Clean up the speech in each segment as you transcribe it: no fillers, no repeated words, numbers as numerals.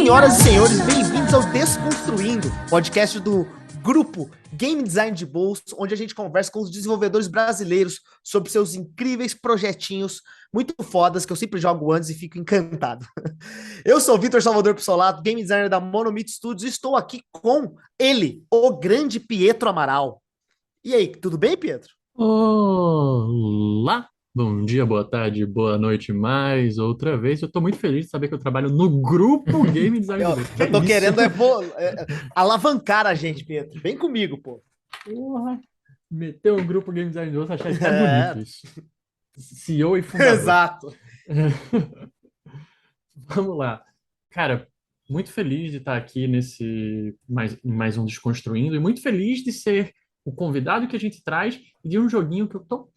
Senhoras e senhores, bem-vindos ao Desconstruindo, podcast do grupo Game Design de Bolso, onde a gente conversa com os desenvolvedores brasileiros sobre seus incríveis projetinhos muito fodas que eu sempre jogo antes e fico encantado. Eu sou o Vitor Salvador Pissolato, game designer da Monomito Studios, e estou aqui com ele, o grande Pietro Amaral. E aí, tudo bem, Pietro? Olá, bom dia, boa tarde, boa noite mais outra vez. Eu tô muito feliz de saber que eu trabalho no grupo Game Design de Eu, Bolsa. Que eu é tô isso? querendo alavancar a gente, Pietro. Vem comigo, pô. Porra, meter um grupo Game Design de Bolsa, achei até bonito É, isso. CEO e fundador. exato. Vamos lá. Cara, muito feliz de estar aqui nesse mais um Desconstruindo e muito feliz de ser o convidado que a gente traz e de um joguinho que eu tô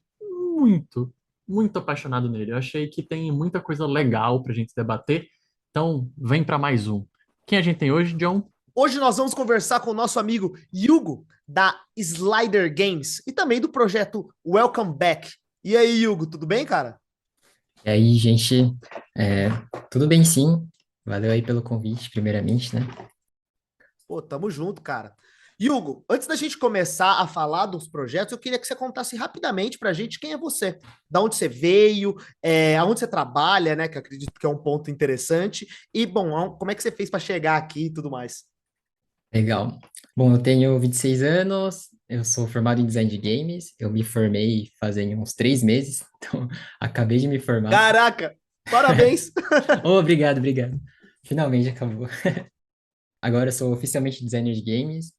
muito, muito apaixonado nele. Eu achei que tem muita coisa legal pra gente debater. Então, vem para mais um. Quem a gente tem hoje, John? Hoje nós vamos conversar com o nosso amigo Hugo, da Slider Games, e também do projeto Welcome Back. E aí, Hugo, tudo bem, cara? E aí, gente, é, tudo bem sim? Valeu aí pelo convite, primeiramente, né? Pô, tamo junto, cara. Hugo, antes da gente começar a falar dos projetos, eu queria que você contasse rapidamente pra gente quem é você, da onde você veio, aonde você trabalha, né, que eu acredito que é um ponto interessante, e, bom, como é que você fez para chegar aqui e tudo mais. Legal. Bom, eu tenho 26 anos, eu sou formado em design de games, eu me formei fazem uns 3 meses, então acabei de me formar. Caraca, parabéns! Oh, obrigado, obrigado. Finalmente acabou. Agora eu sou oficialmente designer de games,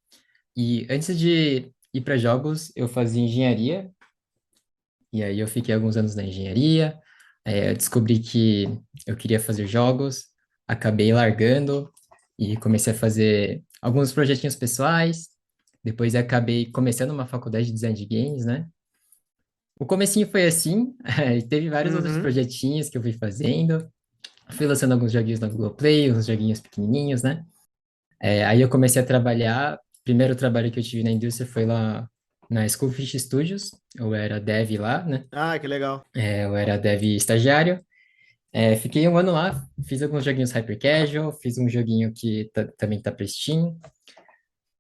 e antes de ir para jogos, eu fazia engenharia, e aí eu fiquei alguns anos na engenharia, eu descobri que eu queria fazer jogos, acabei largando e comecei a fazer alguns projetinhos pessoais, depois acabei começando uma faculdade de design de games, né? O comecinho foi assim, e teve vários outros Uhum. projetinhos que eu fui fazendo, fui lançando alguns joguinhos na Google Play, uns joguinhos pequenininhos, né? Aí eu comecei a trabalhar, o primeiro trabalho que eu tive na indústria foi lá na Schoolfish Studios, eu era dev lá, né? Ah, que legal. Eu era dev estagiário. Fiquei um ano lá, fiz alguns joguinhos hyper casual, fiz um joguinho que também tá para Steam.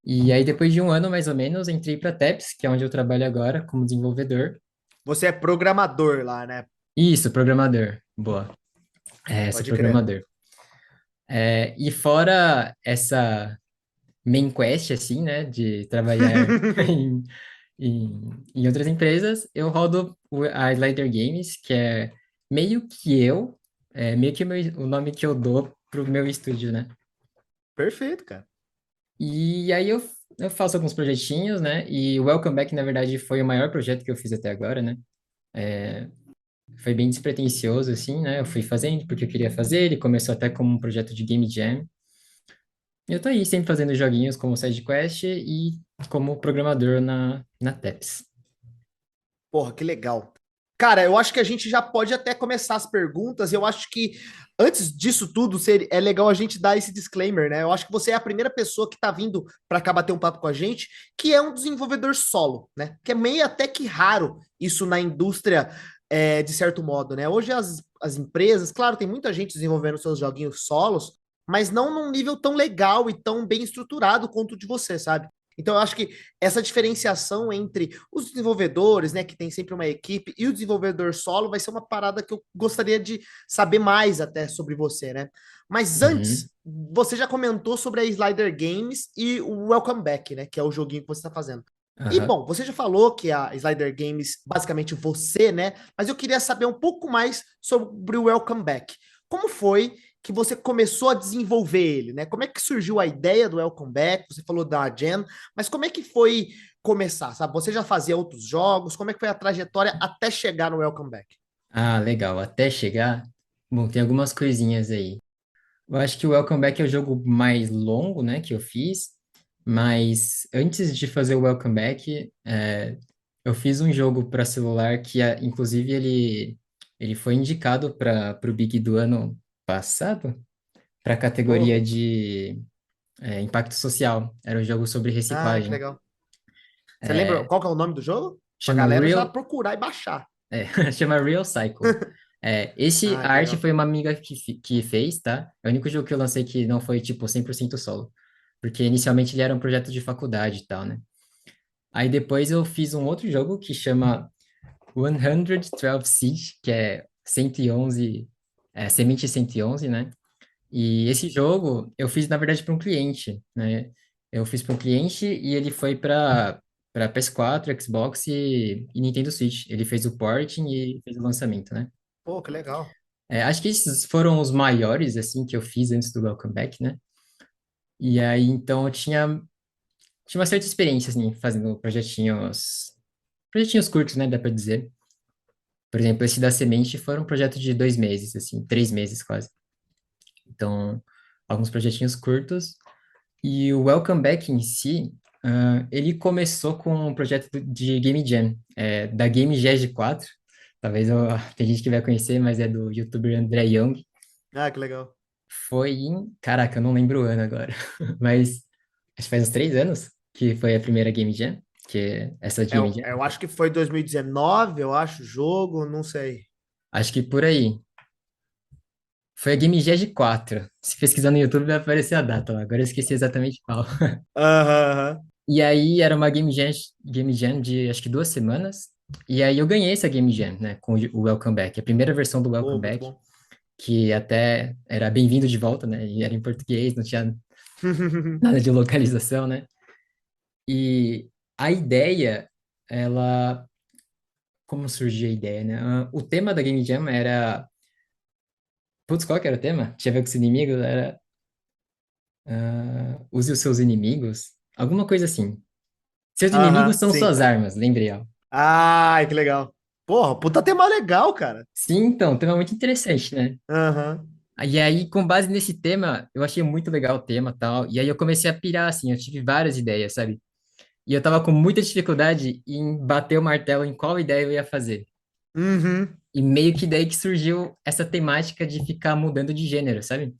E aí, depois de um ano, mais ou menos, entrei para Taps, que é onde eu trabalho agora, como desenvolvedor. Você é programador lá, né? Isso, programador. Boa. Sou Pode crer. programador. E fora essa main quest, assim, né, de trabalhar em, em outras empresas, eu rodo a Slider Games, que é meio que meio que o nome que eu dou pro meu estúdio, né? Perfeito, cara. E aí eu faço alguns projetinhos, né? E o Welcome Back, na verdade, foi o maior projeto que eu fiz até agora, né? Foi bem despretensioso, assim, né? Eu fui fazendo porque eu queria fazer. Ele começou até como um projeto de Game Jam. E eu tô aí sempre fazendo joguinhos como side quest e como programador na TEPS. Porra, que legal. Cara, eu acho que a gente já pode até começar as perguntas. Eu acho que antes disso tudo, é legal a gente dar esse disclaimer, né? Eu acho que você é a primeira pessoa que tá vindo para cá bater um papo com a gente, que é um desenvolvedor solo, né? Que é meio até que raro isso na indústria, de certo modo, né? Hoje as empresas, claro, tem muita gente desenvolvendo seus joguinhos solos, mas não num nível tão legal e tão bem estruturado quanto o de você, sabe? Então, eu acho que essa diferenciação entre os desenvolvedores, né, que tem sempre uma equipe, e o desenvolvedor solo vai ser uma parada que eu gostaria de saber mais até sobre você, né? Mas antes, Uhum. você já comentou sobre a Slider Games e o Welcome Back, né, que é o joguinho que você está fazendo. E Aham. bom, você já falou que a Slider Games, basicamente você, né? Mas eu queria saber um pouco mais sobre o Welcome Back. Como foi que você começou a desenvolver ele, né? Como é que surgiu a ideia do Welcome Back? Você falou da Gen, mas como é que foi começar, sabe? Você já fazia outros jogos? Como é que foi a trajetória até chegar no Welcome Back? Ah, legal. Até chegar. Bom, tem algumas coisinhas aí. Eu acho que o Welcome Back é o jogo mais longo, né, que eu fiz. Mas antes de fazer o Welcome Back, eu fiz um jogo para celular que, inclusive, ele foi indicado para o Big do ano passado, para a categoria Porra. de impacto social. Era um jogo sobre Ah, que reciclagem. legal. Você lembra É, qual que é o nome do jogo? Pra chama galera já Real, procurar e baixar. chama Real Cycle. A Que arte legal. foi uma amiga que fez, tá? É o único jogo que eu lancei que não foi, tipo, 100% solo. Porque inicialmente ele era um projeto de faculdade e tal, né? Aí depois eu fiz um outro jogo que chama 112 Siege, que é 111, Semente 111, né? E esse jogo eu fiz, na verdade, para um cliente, né? Eu fiz para um cliente e ele foi para PS4, Xbox e Nintendo Switch. Ele fez o porting e fez o lançamento, né? Pô, que legal. Acho que esses foram os maiores, assim, que eu fiz antes do Welcome Back, né? E aí, então, tinha uma certa experiência, assim, fazendo projetinhos curtos, né? Dá para dizer. Por exemplo, esse da Semente foi um projeto de 2 meses, assim, 3 meses quase. Então, alguns projetinhos curtos. E o Welcome Back em si, ele começou com um projeto de Game Jam, da Game Jam 4. Talvez tem gente que vai conhecer, mas é do youtuber André Young. Ah, que legal. Caraca, eu não lembro o ano agora, mas acho que faz uns 3 anos que foi a primeira Game Jam, que é essa É, Game Jam. eu acho que foi 2019, eu acho, o jogo, não sei. Acho que por aí. Foi a Game Jam 4. Se pesquisar no YouTube vai aparecer a data lá. Agora eu esqueci exatamente qual. Aham, aham. E aí era uma Game Jam de acho que 2 semanas. E aí eu ganhei essa Game Jam, né, com o Welcome Back, a primeira versão do Pô, Welcome muito Back, bom. que até era bem-vindo de volta, né, e era em português, não tinha nada de localização, né? E a ideia, ela, como surgiu a ideia, né? O tema da Game Jam era, putz, qual que era o tema? Tinha a ver com os inimigos, era use os seus inimigos, alguma coisa assim. Seus inimigos Aham, são sim. suas armas, lembrei, ó. Ai, que legal. Porra, puta tema legal, cara. Sim, então, um tema muito interessante, né? Aham. E aí, com base nesse tema, eu achei muito legal o tema e tal. E aí eu comecei a pirar, assim, eu tive várias ideias, sabe? E eu tava com muita dificuldade em bater o martelo em qual ideia eu ia fazer. Uhum. E meio que daí que surgiu essa temática de ficar mudando de gênero, sabe?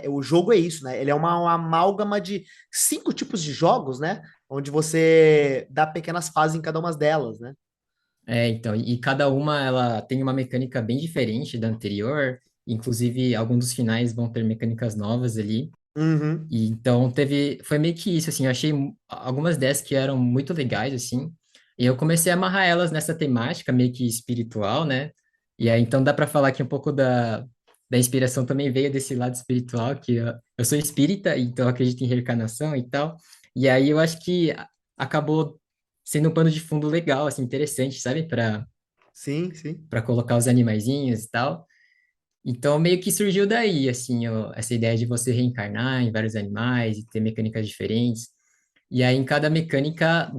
O jogo é isso, né? Ele é uma amálgama de 5 tipos de jogos, né? Onde você dá pequenas fases em cada uma delas, né? Então, e cada uma, ela tem uma mecânica bem diferente da anterior. Inclusive, alguns dos finais vão ter mecânicas novas ali. Uhum. E então foi meio que isso, assim, eu achei algumas ideias que eram muito legais, assim, e eu comecei a amarrar elas nessa temática meio que espiritual, né? E aí então dá para falar que um pouco da inspiração também veio desse lado espiritual, que eu sou espírita, então eu acredito em reencarnação e tal. E aí eu acho que acabou sendo um pano de fundo legal, assim, interessante, sabe? Sim, sim. Para colocar os animaizinhos e tal. Então, meio que surgiu daí, assim, essa ideia de você reencarnar em vários animais e ter mecânicas diferentes. E aí, em cada mecânica,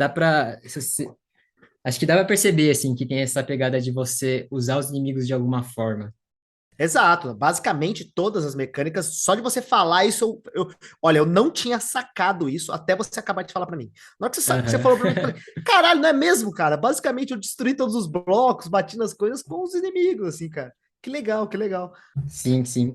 acho que dá pra perceber, assim, que tem essa pegada de você usar os inimigos de alguma forma. Exato. Basicamente, todas as mecânicas, só de você falar isso, olha, eu não tinha sacado isso até você acabar de falar pra mim. Na hora que você Aham. falou pra mim, eu falei, caralho, não é mesmo, cara? Basicamente, eu destruí todos os blocos, bati nas coisas com os inimigos, assim, cara. Que legal, que legal. Sim, sim.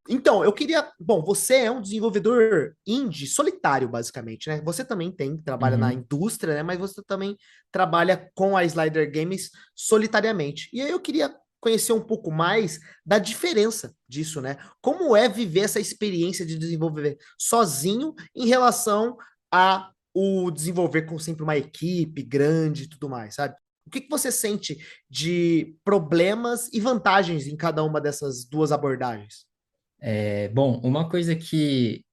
Então, eu queria. Bom, você é um desenvolvedor indie solitário, basicamente, né? Você também trabalha na Uhum. indústria, né? Mas você também trabalha com a Slider Games solitariamente. E aí eu queria conhecer um pouco mais da diferença disso, né? Como é viver essa experiência de desenvolver sozinho em relação a o desenvolver com sempre uma equipe grande e tudo mais, sabe? O que você sente de problemas e vantagens em cada uma dessas duas abordagens? Bom, uma coisa que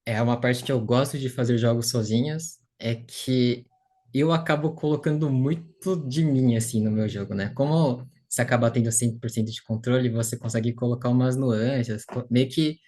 é uma parte que eu gosto de fazer jogos sozinhas é que eu acabo colocando muito de mim, assim, no meu jogo, né? Como você acaba tendo 100% de controle, você consegue colocar umas nuances, meio que,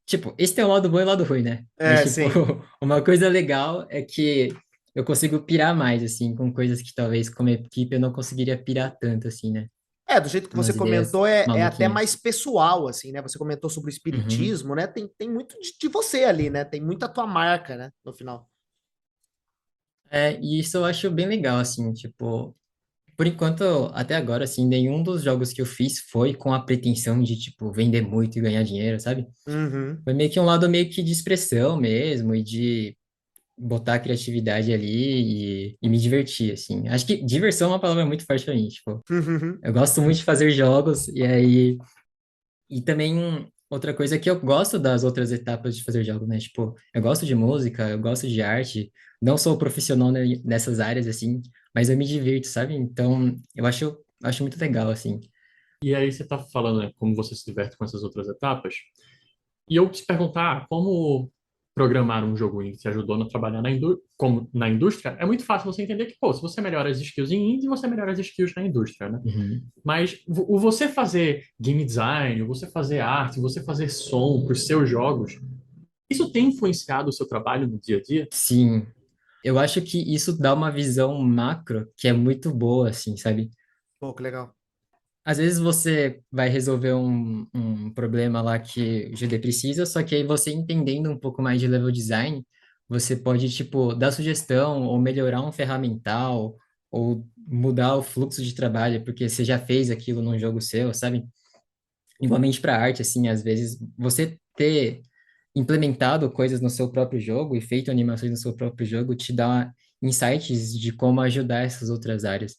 tipo, esse tem o lado bom e o lado ruim, né? Mas, É, tipo, sim. uma coisa legal é que eu consigo pirar mais, assim, com coisas que talvez como equipe eu não conseguiria pirar tanto, assim, né? É, do jeito que você Umas ideias comentou, é até mais maluquinhas. pessoal, assim, né? Você comentou sobre o Uhum. espiritismo, né? Tem muito de você ali, né? Tem muita tua marca, né? No final. E isso eu acho bem legal, assim, tipo, por enquanto, até agora, assim, nenhum dos jogos que eu fiz foi com a pretensão de, tipo, vender muito e ganhar dinheiro, sabe? Uhum. Foi meio que um lado meio que de expressão mesmo e de botar a criatividade ali e me divertir, assim. Acho que diversão é uma palavra muito forte pra mim, tipo, eu gosto muito de fazer jogos, e aí e também outra coisa é que eu gosto das outras etapas de fazer jogos, né? Tipo, eu gosto de música, eu gosto de arte, não sou profissional nessas áreas, assim, mas eu me divirto, sabe? Então, acho muito legal, assim. E aí você está falando, né, como você se diverte com essas outras etapas. E eu te perguntar como programar um jogo indie te ajudou a trabalhar como na indústria, é muito fácil você entender que, pô, se você melhora as skills em indie, você melhora as skills na indústria, né? Uhum. Mas o você fazer game design, o você fazer arte, você fazer som para os seus jogos, isso tem influenciado o seu trabalho no dia a dia? Sim, eu acho que isso dá uma visão macro que é muito boa, assim, sabe? Pô, que legal. Às vezes você vai resolver um problema lá que o GD precisa, só que aí você entendendo um pouco mais de level design, você pode, tipo, dar sugestão ou melhorar um ferramental ou mudar o fluxo de trabalho, porque você já fez aquilo num jogo seu, sabe? Igualmente para arte, assim, às vezes você ter implementado coisas no seu próprio jogo e feito animações no seu próprio jogo te dá insights de como ajudar essas outras áreas.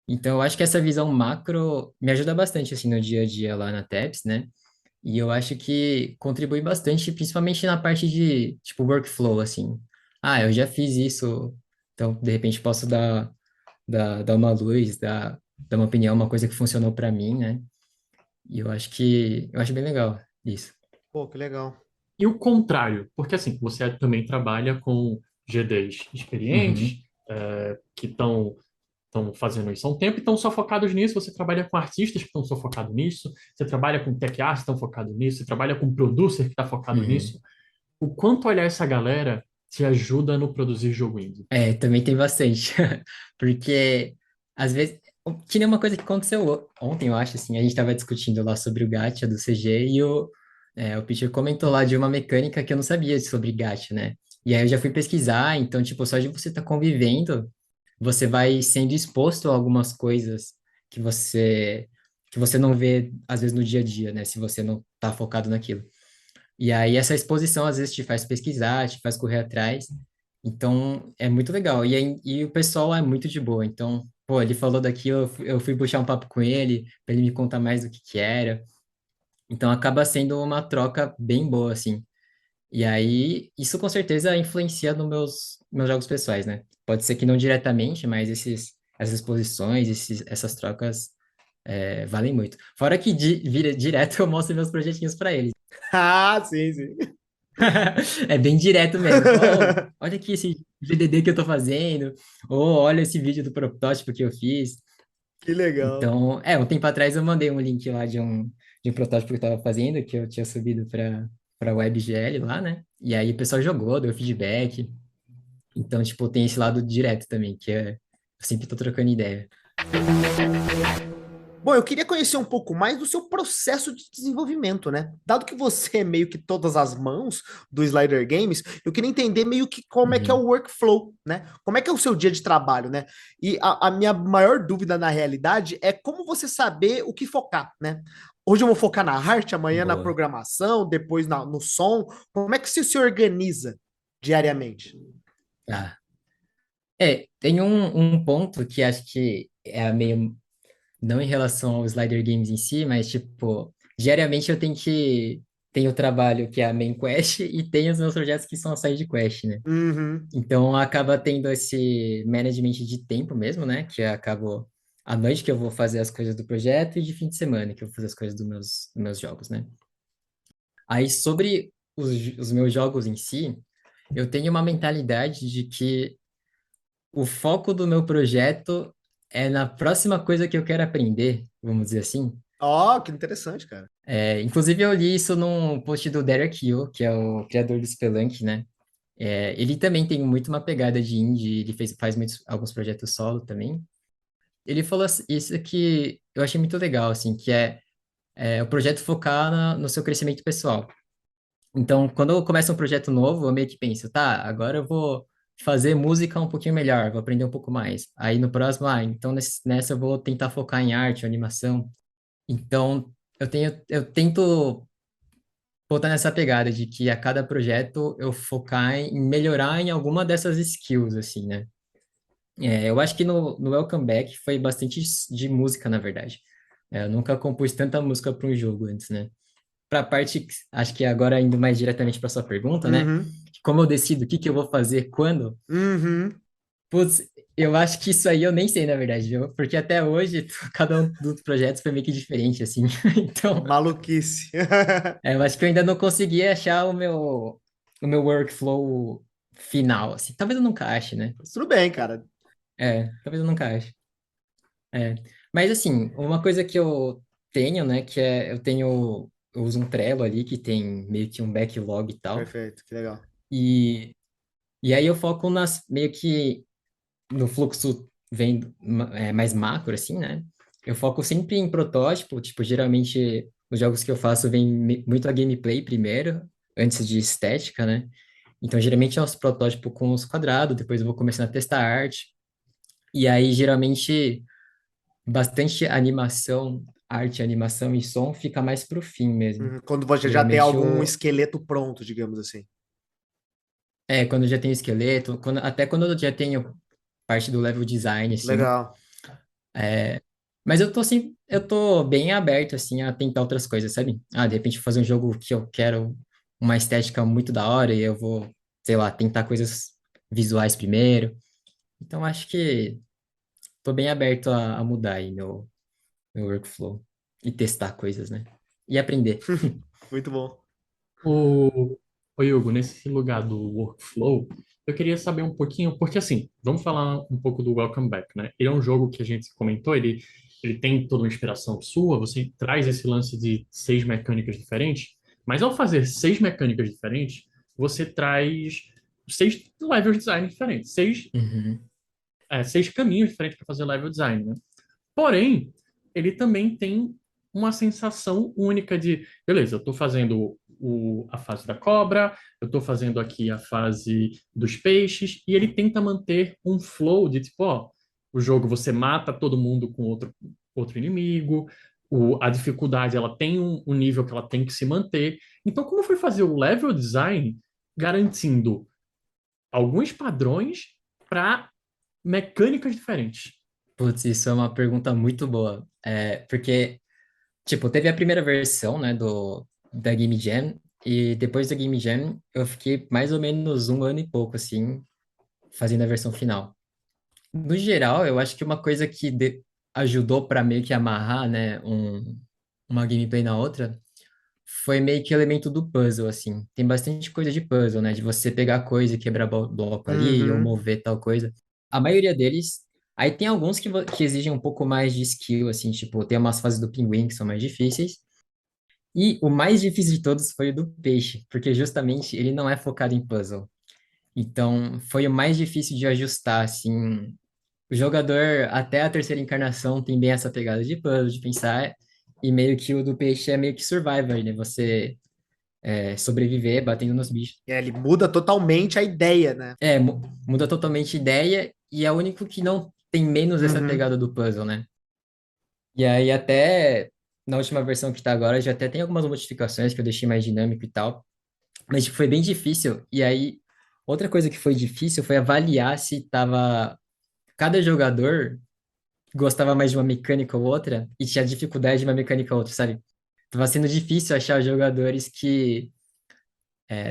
Então, eu acho que essa visão macro me ajuda bastante, assim, no dia a dia lá na TEPS, né? E eu acho que contribui bastante, principalmente na parte de, tipo, workflow, assim. Ah, eu já fiz isso, então, de repente, posso dar uma luz, dar uma opinião, uma coisa que funcionou para mim, né? E eu acho bem legal isso. Pô, que legal. E o contrário, porque assim, você também trabalha com GDs experientes, Uhum, que estão fazendo isso há um tempo e estão só focados nisso. Você trabalha com artistas que estão só focados nisso, você trabalha com tech artists que estão focados nisso, você trabalha com producer que está focado uhum. nisso. O quanto olhar essa galera te ajuda no produzir jogo indie? É, também tem bastante. Porque, às vezes, que nem uma coisa que aconteceu ontem, eu acho, assim, a gente estava discutindo lá sobre o gacha do CG e o Peter comentou lá de uma mecânica que eu não sabia sobre gacha, né? E aí eu já fui pesquisar, então, tipo, só de você estar convivendo, você vai sendo exposto a algumas coisas que você que você não vê, às vezes, no dia a dia, né? Se você não tá focado naquilo. E aí essa exposição às vezes te faz pesquisar, te faz correr atrás. Então é muito legal. E o pessoal é muito de boa. Então, pô, ele falou daquilo, eu fui puxar um papo com ele, para ele me contar mais do que era. Então acaba sendo uma troca bem boa, assim. E aí isso com certeza influencia nos meus jogos pessoais, né? Pode ser que não diretamente, mas essas exposições, essas trocas valem muito. Fora que direto eu mostro meus projetinhos para ele. Ah, sim, sim. É bem direto mesmo. Fala, "Ô, olha aqui esse GDD que eu tô fazendo, ou olha esse vídeo do protótipo que eu fiz." Que legal. Então, um tempo atrás eu mandei um link lá de um protótipo que eu tava fazendo, que eu tinha subido para WebGL lá, né? E aí o pessoal jogou, deu feedback. Então, tipo, tem esse lado direto também, que eu sempre tô trocando ideia. Bom, eu queria conhecer um pouco mais do seu processo de desenvolvimento, né? Dado que você é meio que todas as mãos do Slider Games, eu queria entender meio que como é que é o Uhum. workflow, né? Como é que é o seu dia de trabalho, né? E a minha maior dúvida na realidade é como você saber o que focar, né? Hoje eu vou focar na arte, amanhã na Boa. programação, depois no som. Como é que você se organiza diariamente? Tá. Tem um ponto que acho que é meio não em relação ao Slider Games em si, mas, tipo, diariamente eu tenho o trabalho que é a main quest e tenho os meus projetos que são a side quest, né? Uhum. Então, acaba tendo esse management de tempo mesmo, né? Que eu acabo à noite que eu vou fazer as coisas do projeto e de fim de semana que eu vou fazer as coisas dos meus jogos, né? Aí, sobre os meus jogos em si, eu tenho uma mentalidade de que o foco do meu projeto é na próxima coisa que eu quero aprender, vamos dizer assim. Ó, que interessante, cara. Inclusive, eu li isso num post do Derek Yu, que é o criador do Spelunk, né? Ele também tem muito uma pegada de indie, ele faz alguns projetos solo também. Ele falou isso que eu achei muito legal, assim, que é o projeto focar no seu crescimento pessoal. Então, quando eu começo um projeto novo, eu meio que penso, tá, agora eu vou fazer música um pouquinho melhor, vou aprender um pouco mais. Aí no próximo, então nessa eu vou tentar focar em arte, animação. Então, eu tento voltar nessa pegada de que a cada projeto eu focar em melhorar em alguma dessas skills, assim, né? Eu acho que no Welcome Back foi bastante de música, na verdade. Eu nunca compus tanta música para um jogo antes, né? Para a parte, acho que agora indo mais diretamente para sua pergunta, né? Uhum, Como eu decido o que que eu vou fazer quando? uhum. Putz, eu acho que isso aí eu nem sei, na verdade, viu? Porque até hoje, cada um dos projetos foi meio que diferente, assim. Então, Maluquice. eu acho que eu ainda não consegui achar o meu workflow final, assim. Talvez eu nunca ache, né? Mas tudo bem, cara. Talvez eu nunca ache. É. Mas, assim, uma coisa que eu tenho, né, eu uso um Trello ali, que tem meio que um backlog e tal. Perfeito, que legal. E, e aí eu foco meio que no fluxo mais macro, assim, né? Eu foco sempre em protótipo, tipo, geralmente os jogos que eu faço vem muito a gameplay primeiro, antes de estética, né? Então, geralmente é os protótipos com os quadrados, depois eu vou começando a testar a arte, e aí, geralmente, bastante animação, arte, animação e som fica mais pro fim mesmo. Uhum. Quando você já tem Geralmente, algum esqueleto pronto, digamos assim. quando eu já tenho esqueleto, até quando eu já tenho parte do level design, assim. Legal. Mas eu tô bem aberto, assim, a tentar outras coisas, sabe? De repente vou fazer um jogo que eu quero uma estética muito da hora e eu vou, sei lá, tentar coisas visuais primeiro. Então, acho que tô bem aberto a mudar aí meu workflow e testar coisas, né? E aprender. Muito bom. O Hugo, nesse lugar do workflow, eu queria saber um pouquinho, porque assim, vamos falar um pouco do Welcome Back, né? Ele é um jogo que a gente comentou, ele tem toda uma inspiração sua, você traz esse lance de 6 mecânicas diferentes, mas ao fazer 6 mecânicas diferentes, você traz 6 level design diferentes, Uhum. 6 caminhos diferentes para fazer level design, né? Porém, ele também tem uma sensação única de, beleza, eu estou fazendo a fase da cobra, eu estou fazendo aqui a fase dos peixes, e ele tenta manter um flow de tipo, ó, o jogo você mata todo mundo com outro inimigo, a dificuldade ela tem um nível que ela tem que se manter. Então, como foi fazer o level design garantindo alguns padrões para mecânicas diferentes? Putz, isso é uma pergunta muito boa. Porque, tipo, teve a primeira versão, né, da Game Jam, e depois da Game Jam eu fiquei mais ou menos um ano e pouco, assim, fazendo a versão final. No geral, eu acho que uma coisa que ajudou para meio que amarrar, né, uma gameplay na outra, foi meio que o elemento do puzzle, assim. Tem bastante coisa de puzzle, né, de você pegar coisa e quebrar bloco ali, ou Uhum. mover tal coisa. A maioria deles. Aí tem alguns que exigem um pouco mais de skill, assim, tipo, tem umas fases do pinguim que são mais difíceis. E o mais difícil de todos foi o do peixe, porque justamente ele não é focado em puzzle. Então, foi o mais difícil de ajustar, assim. O jogador, até a terceira encarnação, tem bem essa pegada de puzzle, de pensar, e meio que o do peixe é meio que survival, né? Você sobreviver batendo nos bichos. Ele muda totalmente a ideia, né? Muda totalmente a ideia, e é o único que não tem menos essa Uhum. pegada do puzzle, né? E aí, até na última versão que tá agora, já até tem algumas modificações que eu deixei mais dinâmico e tal, mas tipo, foi bem difícil. E aí, outra coisa que foi difícil foi avaliar se tava. Cada jogador gostava mais de uma mecânica ou outra e tinha dificuldade de uma mecânica ou outra, sabe? Tava sendo difícil achar jogadores que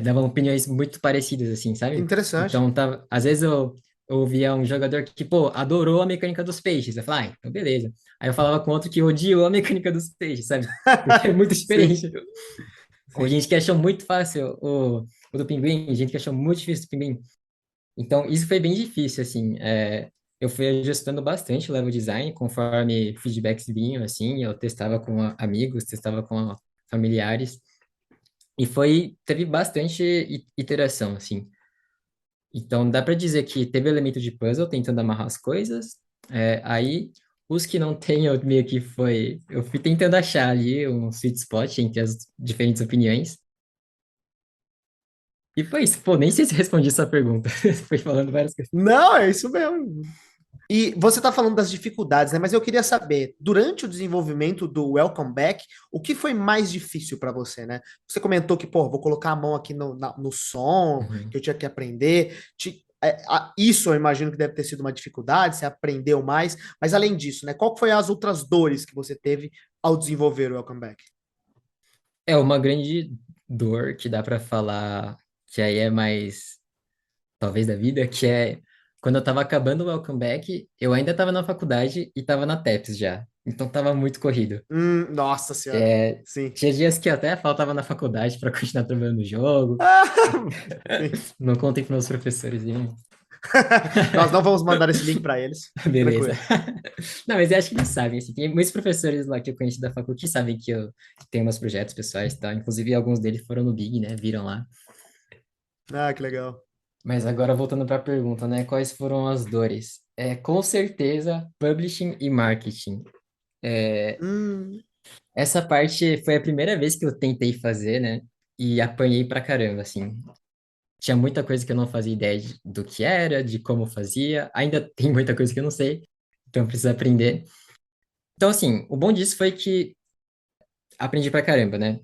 davam opiniões muito parecidas, assim, Que sabe? interessante. Então, às vezes eu ouvia um jogador que, pô, adorou a mecânica dos peixes. Eu falava, então beleza. Aí eu falava com outro que odiou a mecânica dos peixes, sabe? Porque é muito Sim, diferente. Ou sim. gente que achou muito fácil o do pinguim, gente que achou muito difícil o do pinguim. Então, isso foi bem difícil, assim. Eu fui ajustando bastante o level design conforme feedbacks vinham, assim. Eu testava com amigos, testava com familiares. E teve bastante iteração, assim. Então, dá para dizer que teve elemento de puzzle tentando amarrar as coisas. Aí, os que não tem, eu fui tentando achar ali um sweet spot entre as diferentes opiniões. E foi isso. Pô, nem sei se respondi essa pergunta. Foi falando várias coisas. Não, é isso mesmo. E você está falando das dificuldades, né? Mas eu queria saber, durante o desenvolvimento do Welcome Back, o que foi mais difícil para você, né? Você comentou que, pô, vou colocar a mão aqui no som, Uhum. que eu tinha que aprender. Isso eu imagino que deve ter sido uma dificuldade, você aprendeu mais. Mas além disso, né? Qual que foi as outras dores que você teve ao desenvolver o Welcome Back? É uma grande dor que dá pra falar que aí é mais, talvez, da vida, que é quando eu tava acabando o Welcome Back, eu ainda tava na faculdade e tava na TEPS já. Então tava muito corrido. Nossa senhora. É, Sim. tinha dias que até faltava na faculdade pra continuar trabalhando no jogo. Sim. Não contem pros meus professores, hein? Nós não vamos mandar esse link para eles. Fique Beleza. tranquilo. Não, mas eu acho que eles sabem, assim, tem muitos professores lá que eu conheci da faculdade que sabem que eu tenho meus projetos pessoais, tá? Inclusive, alguns deles foram no Big, né? Viram lá. Ah, que legal. Mas agora, voltando para a pergunta, né? Quais foram as dores? Com certeza, publishing e marketing. Hum, Essa parte foi a primeira vez que eu tentei fazer, né? E apanhei pra caramba, assim. Tinha muita coisa que eu não fazia ideia do que era, de como fazia. Ainda tem muita coisa que eu não sei, então eu preciso aprender. Então, assim, o bom disso foi que aprendi pra caramba, né?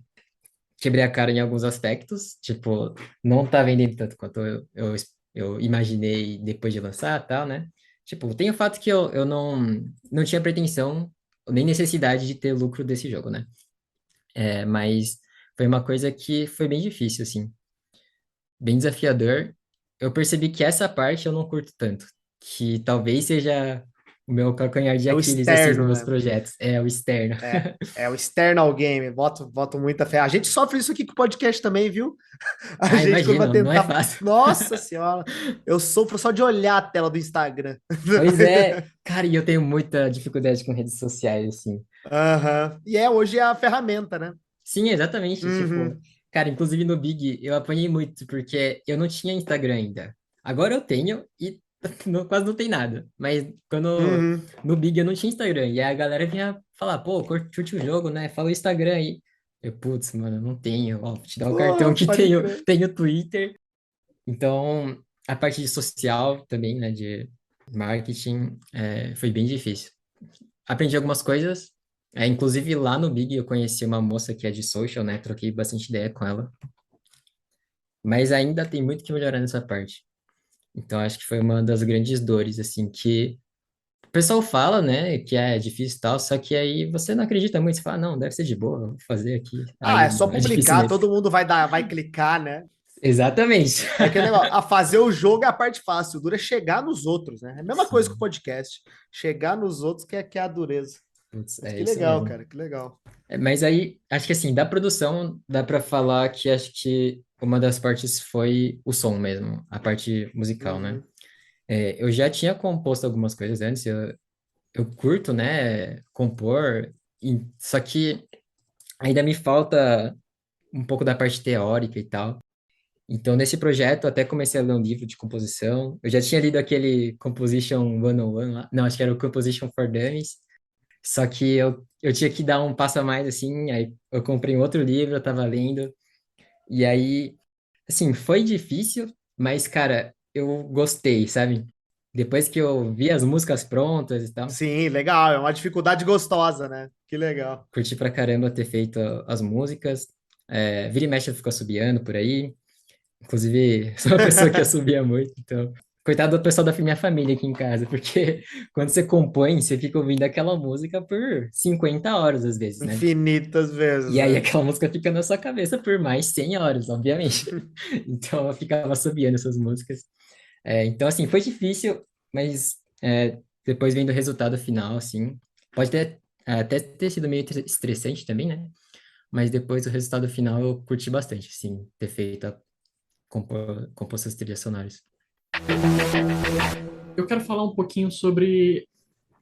Quebrei a cara em alguns aspectos, tipo, não tá vendendo tanto quanto eu imaginei depois de lançar, tal, né? Tipo, tem o fato que eu não tinha pretensão nem necessidade de ter lucro desse jogo, né? Mas foi uma coisa que foi bem difícil, assim, bem desafiador. Eu percebi que essa parte eu não curto tanto, que talvez seja o meu calcanhar de é o Aquiles, assim, nos externo, meus né? projetos, é o externo. É o external game. Boto muita fé. A gente sofre isso aqui com o podcast também, viu? A Ah, gente, quando vai imagino, não é tentar. fácil. Nossa Senhora, eu sofro só de olhar a tela do Instagram. Pois é, cara, e eu tenho muita dificuldade com redes sociais, assim. Aham. E hoje é a ferramenta, né? Sim, exatamente, tipo, Uhum, cara, inclusive no Big eu apanhei muito, porque eu não tinha Instagram ainda. Agora eu tenho e quase não tem nada. Mas quando uhum. no Big eu não tinha Instagram, e aí a galera vinha falar, pô, curte o jogo, né? Fala o Instagram aí. Eu, putz, mano, não tenho. Ó, vou te dar um cartão Pô, que pode tenho, crer. tenho Twitter. Então, a parte de social também, né, de marketing, foi bem difícil. Aprendi algumas coisas. Inclusive, lá no Big eu conheci uma moça que é de social, né? Troquei bastante ideia com ela. Mas ainda tem muito que melhorar nessa parte. Então, acho que foi uma das grandes dores, assim, que o pessoal fala, né, que é difícil e tal, só que aí você não acredita muito. Você fala, não, deve ser de boa, vou fazer aqui. Ah, Aí é só é difícil publicar, mesmo. todo mundo vai clicar, né? Exatamente. É aquele negócio, a fazer o jogo é a parte fácil, o duro é chegar nos outros, né? É a mesma coisa com o Sim, podcast. Chegar nos outros que é a dureza. putz, Mas é que isso legal, mesmo. cara, que legal. Mas aí, acho que assim, da produção, dá pra falar que acho que uma das partes foi o som mesmo, a parte musical, né? Uhum. Eu já tinha composto algumas coisas antes, eu curto, né, compor, só que ainda me falta um pouco da parte teórica e tal. Então, nesse projeto, eu até comecei a ler um livro de composição. Eu já tinha lido aquele Composition 101 lá, não, acho que era o Composition for Dummies, só que eu tinha que dar um passo a mais, assim, aí eu comprei um outro livro, eu tava lendo, e aí, assim, foi difícil, mas, cara, eu gostei, sabe? Depois que eu vi as músicas prontas e tal, Sim, legal, é uma dificuldade gostosa, né? Que legal. curti pra caramba ter feito as músicas. Vira e mexe eu fico assobiando por aí. Inclusive, sou uma pessoa que assobia muito, então. Coitado do pessoal da minha família aqui em casa, porque quando você compõe, você fica ouvindo aquela música por 50 horas às vezes, né? Infinitas vezes, E aí né? aquela música fica na sua cabeça por mais 100 horas, obviamente. Então eu ficava assobiando essas músicas. Então, assim, foi difícil, mas depois vendo o resultado final, assim, pode ter, até ter sido meio estressante também, né? Mas depois o resultado final eu curti bastante, assim, ter feito compor essas trilhas sonoras. Eu quero falar um pouquinho sobre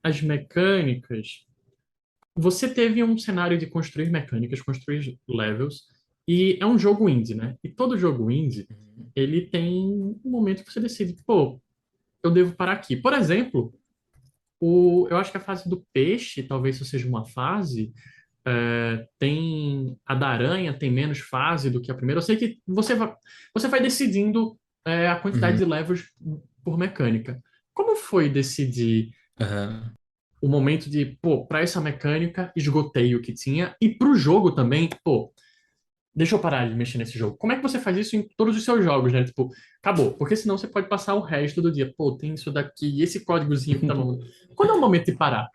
as mecânicas. Você teve um cenário de construir mecânicas, construir levels, e é um jogo indie, né? E todo jogo indie, Uhum. ele tem um momento que você decide, pô, eu devo parar aqui. Por exemplo, eu acho que a fase do peixe, talvez isso seja uma fase, tem a da aranha tem menos fase do que a primeira. Eu sei que você vai decidindo a quantidade Uhum. de levels por mecânica. como foi decidir Aham. o momento de, pô, para essa mecânica, esgotei o que tinha, e pro jogo também, pô, deixa eu parar de mexer nesse jogo. Como é que você faz isso em todos os seus jogos, né? Tipo, acabou, porque senão você pode passar o resto do dia, pô, tem isso daqui, esse códigozinho que tá no... Quando é o momento de parar?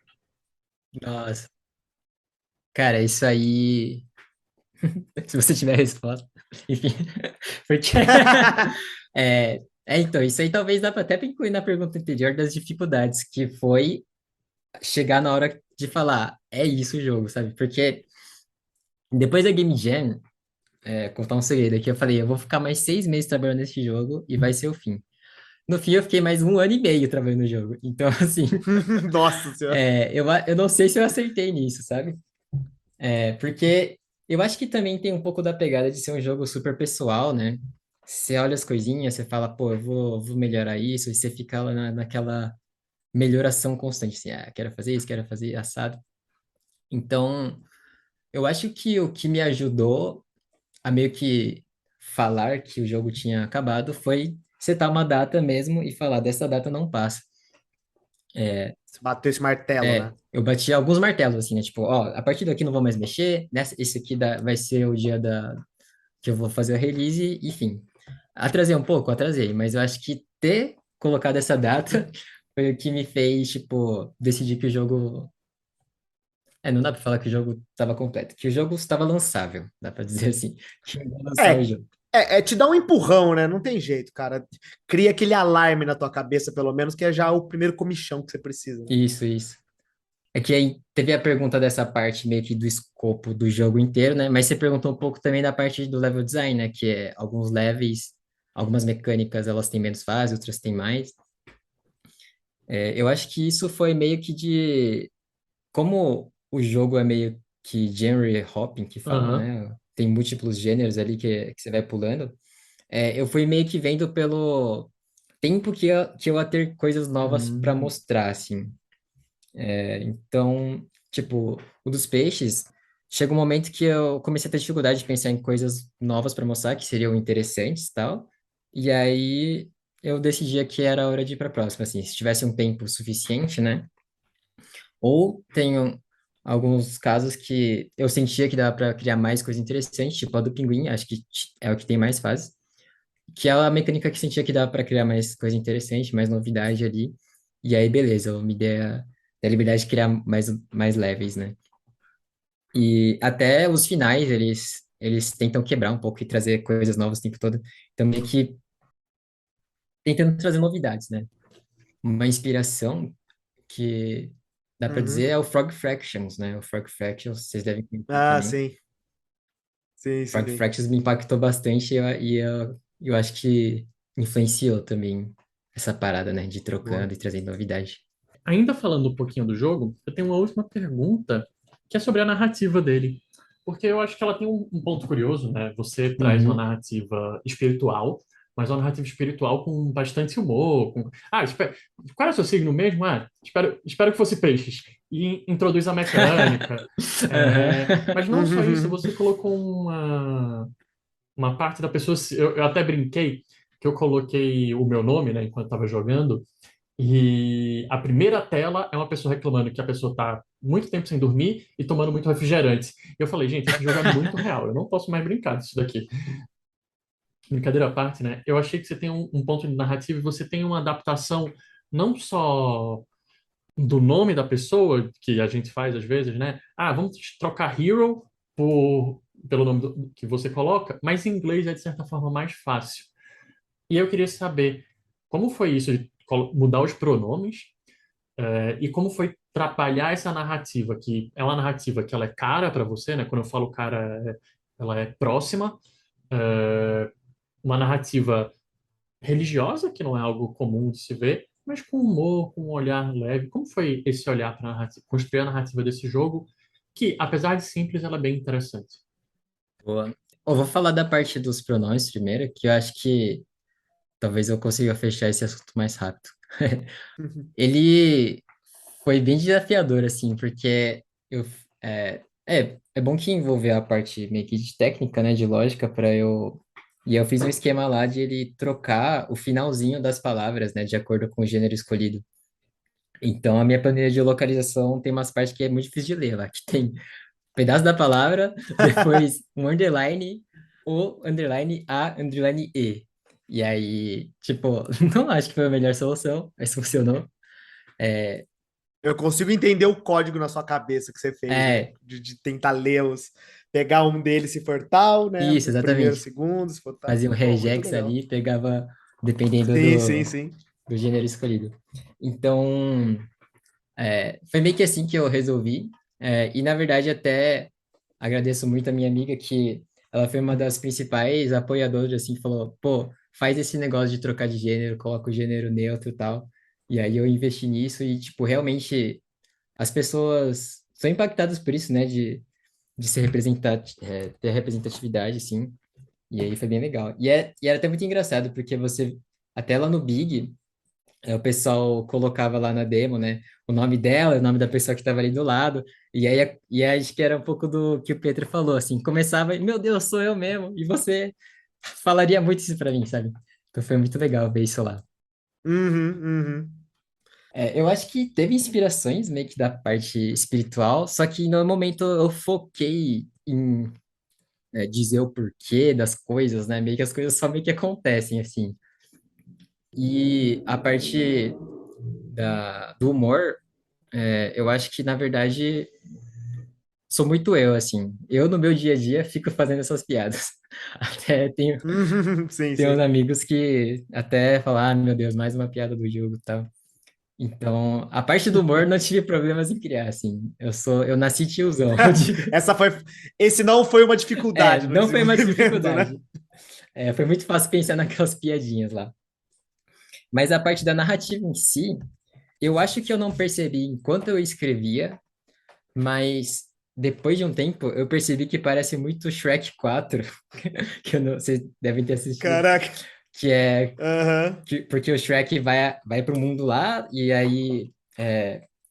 Nossa. Cara, isso aí. Se você tiver resposta. Enfim. Porque. Então, isso aí talvez dá pra até pra incluir na pergunta anterior das dificuldades, que foi chegar na hora de falar, é isso o jogo, sabe? Porque depois da Game Jam, contar um segredo aqui, eu falei, eu vou ficar mais 6 meses trabalhando nesse jogo e vai ser o fim. No fim, eu fiquei mais 1 ano e meio trabalhando no jogo. Então, assim, Nossa senhora. eu não sei se eu acertei nisso, sabe? Porque eu acho que também tem um pouco da pegada de ser um jogo super pessoal, né? Você olha as coisinhas, você fala, pô, vou melhorar isso, e você fica lá naquela melhoração constante, assim, quero fazer isso, quero fazer assado. Então, eu acho que o que me ajudou a meio que falar que o jogo tinha acabado foi setar uma data mesmo e falar, dessa data não passa. Você bateu esse martelo, né? Eu bati alguns martelos, assim, né? Tipo, ó, a partir daqui não vou mais mexer, esse aqui vai ser o dia que eu vou fazer o release, enfim. Atrasei um pouco, atrasei, mas eu acho que ter colocado essa data foi o que me fez, tipo, decidir que o jogo. Não dá pra falar que o jogo estava completo, que o jogo estava lançável, dá pra dizer assim, que eu ia lançar o É, jogo. te dá um empurrão, né? Não tem jeito, cara. Cria aquele alarme na tua cabeça, pelo menos, que é já o primeiro comichão que você precisa, né? Isso, isso. É que aí teve a pergunta dessa parte meio que do escopo do jogo inteiro, né? Mas você perguntou um pouco também da parte do level design, né? Que é alguns levels, algumas mecânicas elas têm menos fase, outras têm mais. Eu acho que isso foi meio que de como o jogo é meio que genre hopping, que fala, Aham. né? Tem múltiplos gêneros ali que você vai pulando. Eu fui meio que vendo pelo tempo que eu ia ter coisas novas para Hum. mostrar, assim. Então, tipo, o dos peixes, chega um momento que eu comecei a ter dificuldade de pensar em coisas novas para mostrar, que seriam interessantes e tal. E aí eu decidia que era hora de ir para a próxima, assim, se tivesse um tempo suficiente, né? Ou tenho alguns casos que eu sentia que dava para criar mais coisa interessante, tipo a do pinguim, acho que é o que tem mais fases, que é a mecânica que sentia que dava para criar mais coisa interessante, mais novidade ali. E aí, beleza, eu me dei a liberdade de criar mais levels, né? E até os finais, eles tentam quebrar um pouco e trazer coisas novas o tempo todo. Então, meio que tentando trazer novidades, né? Uma inspiração que dá para dizer Uhum. é o Frog Fractions, né? O Frog Fractions, vocês devem conhecer Ah, também. sim. Sim, sim, Frog sim. Fractions me impactou bastante e eu acho que influenciou também essa parada, né? De ir Boa. trocando e trazendo novidade. Ainda falando um pouquinho do jogo, eu tenho uma última pergunta, que é sobre a narrativa dele. Porque eu acho que ela tem um ponto curioso, né? Você traz uma Uhum. narrativa espiritual, mas uma narrativa espiritual com bastante humor. Qual é o seu signo mesmo? Espero que fosse peixes. E introduz a mecânica. Mas Aham. não só isso, você colocou uma parte da pessoa. Eu até brinquei que eu coloquei o meu nome, né, enquanto estava jogando. E a primeira tela é uma pessoa reclamando que a pessoa está muito tempo sem dormir e tomando muito refrigerante. Eu falei, gente, esse jogo é muito real, eu não posso mais brincar disso daqui. Brincadeira à parte, né? Eu achei que você tem um ponto de narrativa e você tem uma adaptação não só do nome da pessoa, que a gente faz às vezes, né? Ah, vamos trocar hero pelo nome que você coloca, mas em inglês é de certa forma mais fácil. E eu queria saber como foi isso de mudar os pronomes. E como foi trabalhar essa narrativa, que é uma narrativa que ela é cara para você, né? Quando eu falo cara, ela é próxima, é, uma narrativa religiosa, que não é algo comum de se ver, mas com humor, com um olhar leve. Como foi esse olhar para construir a narrativa desse jogo, que, apesar de simples, ela é bem interessante. Boa. Eu vou falar da parte dos pronomes primeiro, que eu acho que talvez eu consiga fechar esse assunto mais rápido. Ele foi bem desafiador, assim, porque é bom que envolver a parte meio que de técnica, né, de lógica, para eu E eu fiz um esquema lá de ele trocar o finalzinho das palavras, né, de acordo com o gênero escolhido. Então, a minha planilha de localização tem umas partes que é muito difícil de ler lá, que tem pedaço da palavra, depois um underline, o underline, a underline e. E aí, tipo, não acho que foi a melhor solução, mas funcionou. É, Eu consigo entender o código na sua cabeça que você fez, né? é, De tentar lê-los, pegar um deles se for tal, né? isso, O primeiro, o exatamente. segundo, se for tal. Fazia um Pô, muito regex legal. ali, pegava dependendo Sim, sim, sim. do gênero escolhido. Então, foi meio que assim que eu resolvi. E na verdade, até agradeço muito a minha amiga que ela foi uma das principais apoiadoras, assim, que falou, pô, faz esse negócio de trocar de gênero, coloca o gênero neutro e tal. E aí eu investi nisso e, tipo, realmente as pessoas são impactadas por isso, né, de ser ter representatividade, assim. E aí foi bem legal. E era até muito engraçado, porque até lá no Big, o pessoal colocava lá na demo, né? O nome dela, o nome da pessoa que estava ali do lado. E aí acho que era um pouco do que o Pedro falou, assim. Começava, meu Deus, sou eu mesmo. E você falaria muito isso para mim, sabe? Então foi muito legal ver isso lá. Uhum, uhum. Eu acho que teve inspirações meio que da parte espiritual, só que no momento eu foquei em dizer o porquê das coisas, né? Meio que as coisas só meio que acontecem, assim. E a parte do humor, eu acho que, na verdade, sou muito eu, assim. Eu, no meu dia a dia, fico fazendo essas piadas. Até Sim, tenho uns sim. amigos que até falam, ah, meu Deus, mais uma piada do jogo e tal. Então, a parte do humor não tive problemas em criar, assim. Eu nasci tiozão, eu digo. Essa foi, esse não foi uma dificuldade no Não foi uma desenvolvimento, né? dificuldade. Foi muito fácil pensar naquelas piadinhas lá. Mas a parte da narrativa em si, eu acho que eu não percebi enquanto eu escrevia, mas depois de um tempo eu percebi que parece muito Shrek 4, que vocês devem ter assistido, Caraca. que é Aham. porque o Shrek vai pro mundo lá, e aí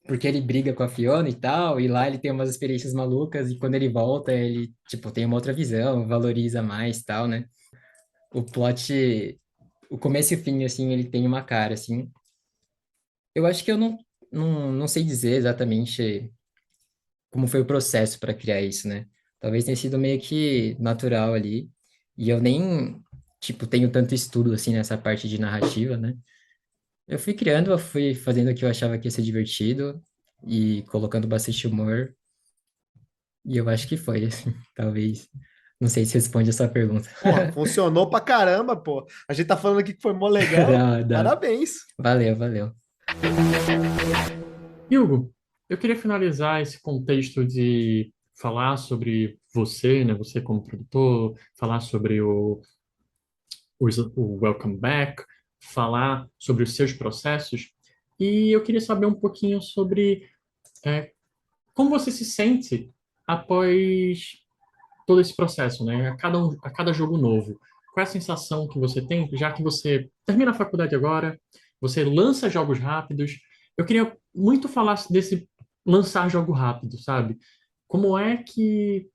porque ele briga com a Fiona e tal, e lá ele tem umas experiências malucas, e quando ele volta, ele, tipo, tem uma outra visão, valoriza mais e tal, né? O plot, o começo e o fim, assim, ele tem uma cara, assim. Eu acho que eu não sei dizer exatamente como foi o processo para criar isso, né? Talvez tenha sido meio que natural ali. E eu nem, tipo, tenho tanto estudo assim nessa parte de narrativa, né? Eu fui criando, eu fui fazendo o que eu achava que ia ser divertido e colocando bastante humor. E eu acho que foi, assim, talvez. Não sei se responde a sua pergunta. Porra, funcionou pra caramba, pô. A gente tá falando aqui que foi mó legal. Dá. Parabéns. Valeu, valeu. Hugo, eu queria finalizar esse contexto de falar sobre você, né? Você como produtor, falar sobre o Welcome Back, falar sobre os seus processos. E eu queria saber um pouquinho sobre é, como você se sente após todo esse processo, né? A cada jogo novo. Qual é a sensação que você tem, já que você termina a faculdade agora, você lança jogos rápidos? Eu queria muito falar desse lançar jogo rápido, sabe? Como é que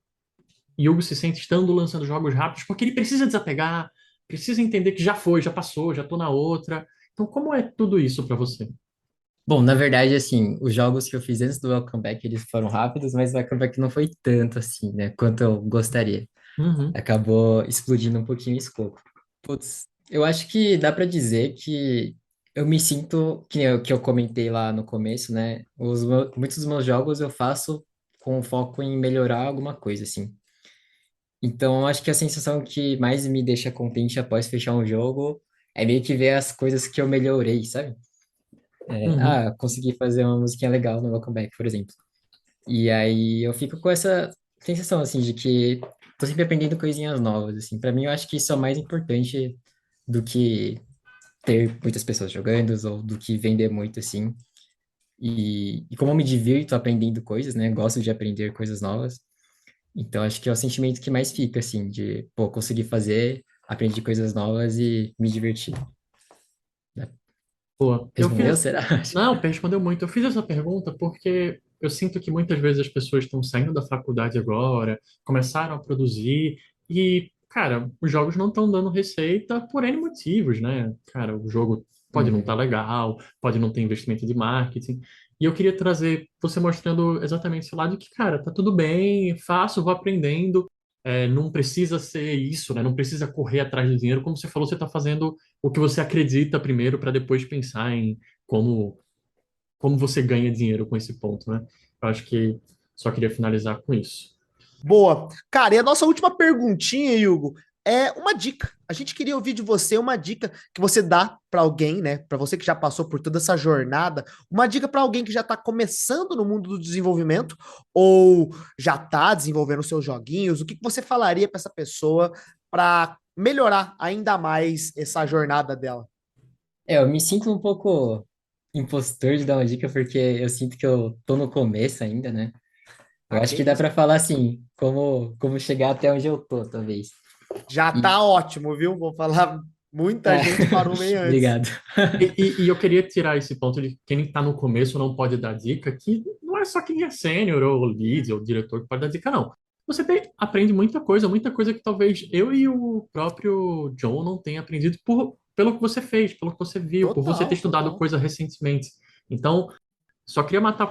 Yugo se sente estando lançando jogos rápidos? Porque ele precisa desapegar, precisa entender que já foi, já passou, já tô na outra. Então, como é tudo isso para você? Bom, na verdade, assim, os jogos que eu fiz antes do Welcome Back, eles foram rápidos, mas o Welcome Back não foi tanto assim, né, quanto eu gostaria. Uhum. Acabou explodindo um pouquinho o escopo. Putz, eu acho que dá para dizer que eu me sinto, que eu comentei lá no começo, né, muitos dos meus jogos eu faço com foco em melhorar alguma coisa, assim. Então, eu acho que a sensação que mais me deixa contente após fechar um jogo é meio que ver as coisas que eu melhorei, sabe? Uhum. Consegui fazer uma musiquinha legal no Welcome Back, por exemplo. E aí eu fico com essa sensação, assim, de que tô sempre aprendendo coisinhas novas, assim. Para mim, eu acho que isso é mais importante do que ter muitas pessoas jogando ou do que vender muito, assim. E como eu me divirto aprendendo coisas, né? Gosto de aprender coisas novas. Então, acho que é o sentimento que mais fica, assim, de, pô, conseguir fazer, aprender coisas novas e me divertir, né? Boa. Eu Respondeu, fiz. será? Não, respondeu muito. Eu fiz essa pergunta porque eu sinto que muitas vezes as pessoas estão saindo da faculdade agora, começaram a produzir e, cara, os jogos não estão dando receita por N motivos, né? Cara, o jogo pode não estar Uhum. legal, pode não ter investimento de marketing. E eu queria trazer você mostrando exatamente esse lado que, cara, tá tudo bem, faço, vou aprendendo. Não precisa ser isso, né? Não precisa correr atrás do dinheiro. Como você falou, você está fazendo o que você acredita primeiro para depois pensar em como, como você ganha dinheiro com esse ponto, né? Eu acho que só queria finalizar com isso. Boa. Cara, e a nossa última perguntinha, Hugo, é uma dica. A gente queria ouvir de você uma dica que você dá para alguém, né? Para você que já passou por toda essa jornada, uma dica para alguém que já está começando no mundo do desenvolvimento ou já está desenvolvendo seus joguinhos. O que que você falaria para essa pessoa para melhorar ainda mais essa jornada dela? Eu me sinto um pouco impostor de dar uma dica, porque eu sinto que eu tô no começo ainda, né? Eu Ah, acho que que dá isso, para cara. falar assim, como chegar até onde eu tô, talvez. Já E, tá ótimo, viu? Vou falar, muita ah, gente parou bem antes. obrigado. E eu queria tirar esse ponto de quem está no começo não pode dar dica, que não é só quem é sênior ou lead ou diretor que pode dar dica, não. Aprende muita coisa que talvez eu e o próprio John não tenha aprendido pelo que você fez, pelo que você viu, por você ter Total, estudado total. coisa recentemente. Então, só queria matar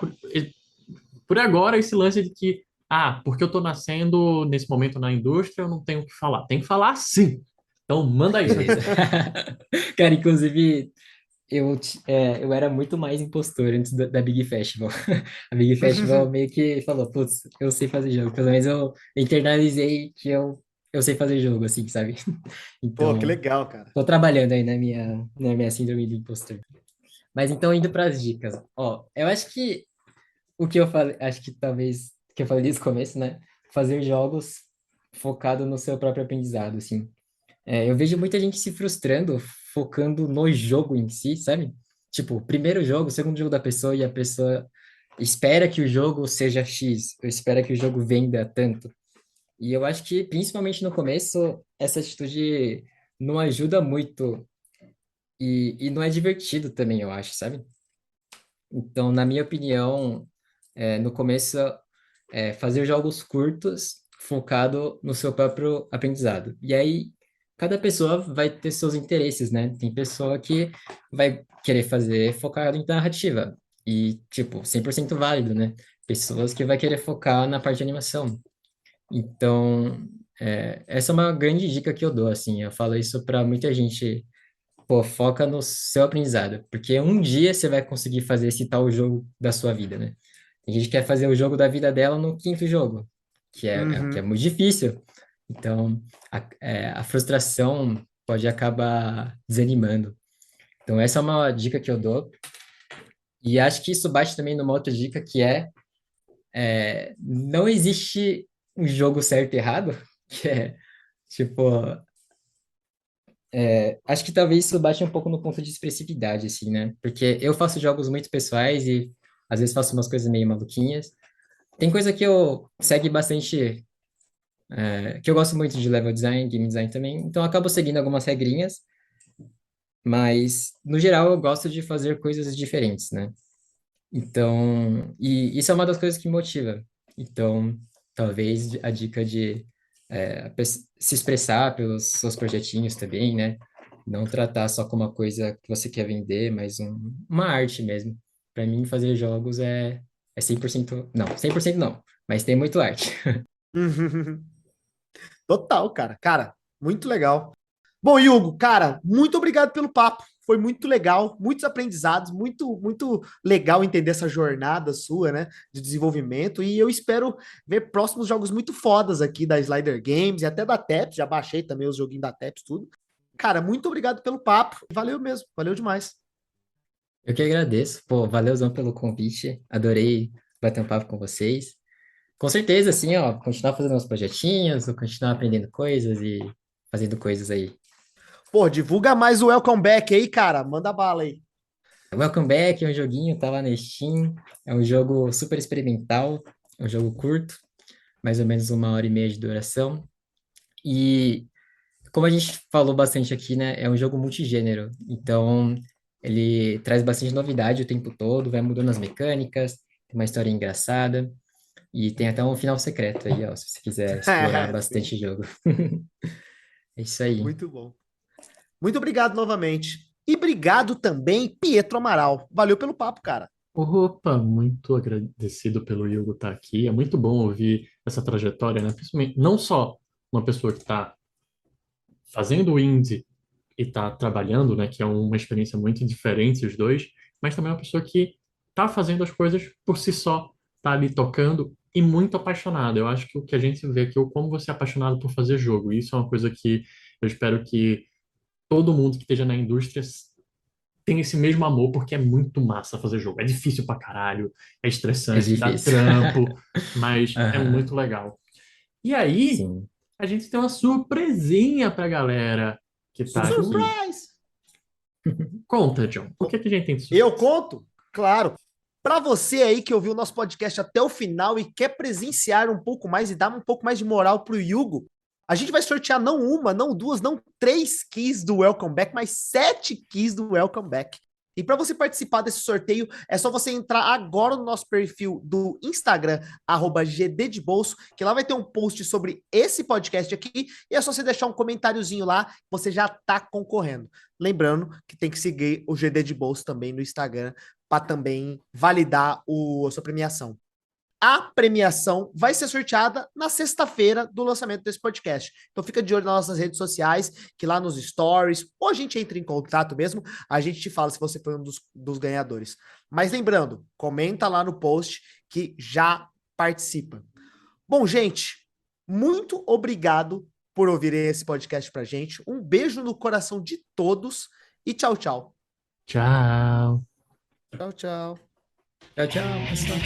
por agora esse lance de que, porque eu estou nascendo nesse momento na indústria, eu não tenho o que falar. Tem que falar sim. Então, manda aí, Sam. Beleza. Cara, inclusive, eu era muito mais impostor antes da Big Festival. A Big Festival meio que falou, putz, eu sei fazer jogo. Pelo menos eu internalizei que eu sei fazer jogo, assim, sabe? Pô, que Então, legal, cara. tô trabalhando aí na minha síndrome do impostor. Mas então, indo para as dicas. Ó, eu acho que o que eu falei, acho que talvez, que eu falei desde o começo, né? Fazer jogos focado no seu próprio aprendizado, assim. Eu vejo muita gente se frustrando, focando no jogo em si, sabe? Tipo, primeiro jogo, segundo jogo da pessoa, e a pessoa espera que o jogo seja X, ou espera que o jogo venda tanto. E eu acho que, principalmente no começo, essa atitude não ajuda muito e não é divertido também, eu acho, sabe? Então, na minha opinião, no começo, fazer jogos curtos focado no seu próprio aprendizado. E aí, cada pessoa vai ter seus interesses, né? Tem pessoa que vai querer fazer focado em narrativa. E, tipo, 100% válido, né? Pessoas que vai querer focar na parte de animação. Então, essa é uma grande dica que eu dou, assim. Eu falo isso para muita gente. Pô, foca no seu aprendizado, porque um dia você vai conseguir fazer esse tal jogo da sua vida, né? Tem gente que quer fazer o jogo da vida dela no quinto jogo, que é Uhum. muito difícil. Então, a frustração pode acabar desanimando. Então, essa é uma dica que eu dou. E acho que isso bate também numa outra dica que não existe um jogo certo e errado, que é, tipo, acho que talvez isso bate um pouco no ponto de expressividade, assim, né? Porque eu faço jogos muito pessoais e às vezes faço umas coisas meio maluquinhas. Tem coisa que eu segue bastante, que eu gosto muito de level design, game design também, então eu acabo seguindo algumas regrinhas, mas no geral eu gosto de fazer coisas diferentes, né? Então, e isso é uma das coisas que me motiva. Então, talvez a dica de se expressar pelos seus projetinhos também, né? Não tratar só como uma coisa que você quer vender, mas uma arte mesmo. Para mim, fazer jogos é 100%, não, 100% não, mas tem muito arte. Total, cara. Cara, muito legal. Bom, Hugo, cara, muito obrigado pelo papo. Foi muito legal, muitos aprendizados, muito legal entender essa jornada sua, né, de desenvolvimento. E eu espero ver próximos jogos muito fodas aqui da Slider Games e até da Taps. Já baixei também os joguinhos da Taps, tudo. Cara, muito obrigado pelo papo. Valeu mesmo, valeu demais. Eu que agradeço, pô, valeuzão pelo convite, adorei bater um papo com vocês. Com certeza, assim, ó, continuar fazendo uns projetinhos, vou continuar aprendendo coisas e fazendo coisas aí. Pô, divulga mais o Welcome Back aí, cara. Manda bala aí. Welcome Back é um joguinho, tá lá na Steam, é um jogo super experimental, é um jogo curto, mais ou menos 1 hora e meia de duração. E como a gente falou bastante aqui, né, é um jogo multigênero, então ele traz bastante novidade o tempo todo, vai mudando as mecânicas, tem uma história engraçada e tem até um final secreto aí, ó, se você quiser explorar Sim. bastante jogo. É isso aí. Muito bom. Muito obrigado novamente. E obrigado também, Pietro Amaral. Valeu pelo papo, cara. Opa, muito agradecido pelo Hugo estar aqui. É muito bom ouvir essa trajetória, né? Principalmente, não só uma pessoa que está fazendo o indie e está trabalhando, né? Que é uma experiência muito diferente os dois, mas também uma pessoa que está fazendo as coisas por si só, está ali tocando e muito apaixonado. Eu acho que o que a gente vê aqui é o como você é apaixonado por fazer jogo. E isso é uma coisa que eu espero que todo mundo que esteja na indústria tem esse mesmo amor, porque é muito massa fazer jogo. É difícil pra caralho, é É estressante, dá difícil. trampo, mas é Aham, muito legal. E aí, sim. a gente tem uma surpresinha pra galera que tá aqui. Surprise! Conta, John, o que é que a gente tem de Eu surpresa? conto? Claro. Para você aí que ouviu o nosso podcast até o final e quer presenciar um pouco mais e dar um pouco mais de moral pro Yugo, a gente vai sortear não uma, não duas, não três keys do Welcome Back, mas 7 keys do Welcome Back. E para você participar desse sorteio, é só você entrar agora no nosso perfil do Instagram, @gddebolso, que lá vai ter um post sobre esse podcast aqui, e é só você deixar um comentáriozinho lá, você já tá concorrendo. Lembrando que tem que seguir o GD de Bolso também no Instagram, para também validar a sua premiação. A premiação vai ser sorteada na sexta-feira do lançamento desse podcast. Então fica de olho nas nossas redes sociais, que lá nos stories, ou a gente entra em contato mesmo, a gente te fala se você foi um dos ganhadores. Mas lembrando, comenta lá no post que já participa. Bom, gente, muito obrigado por ouvirem esse podcast pra gente. Um beijo no coração de todos e tchau, tchau. Tchau! Tchau, tchau. Tchau, tchau, pessoal.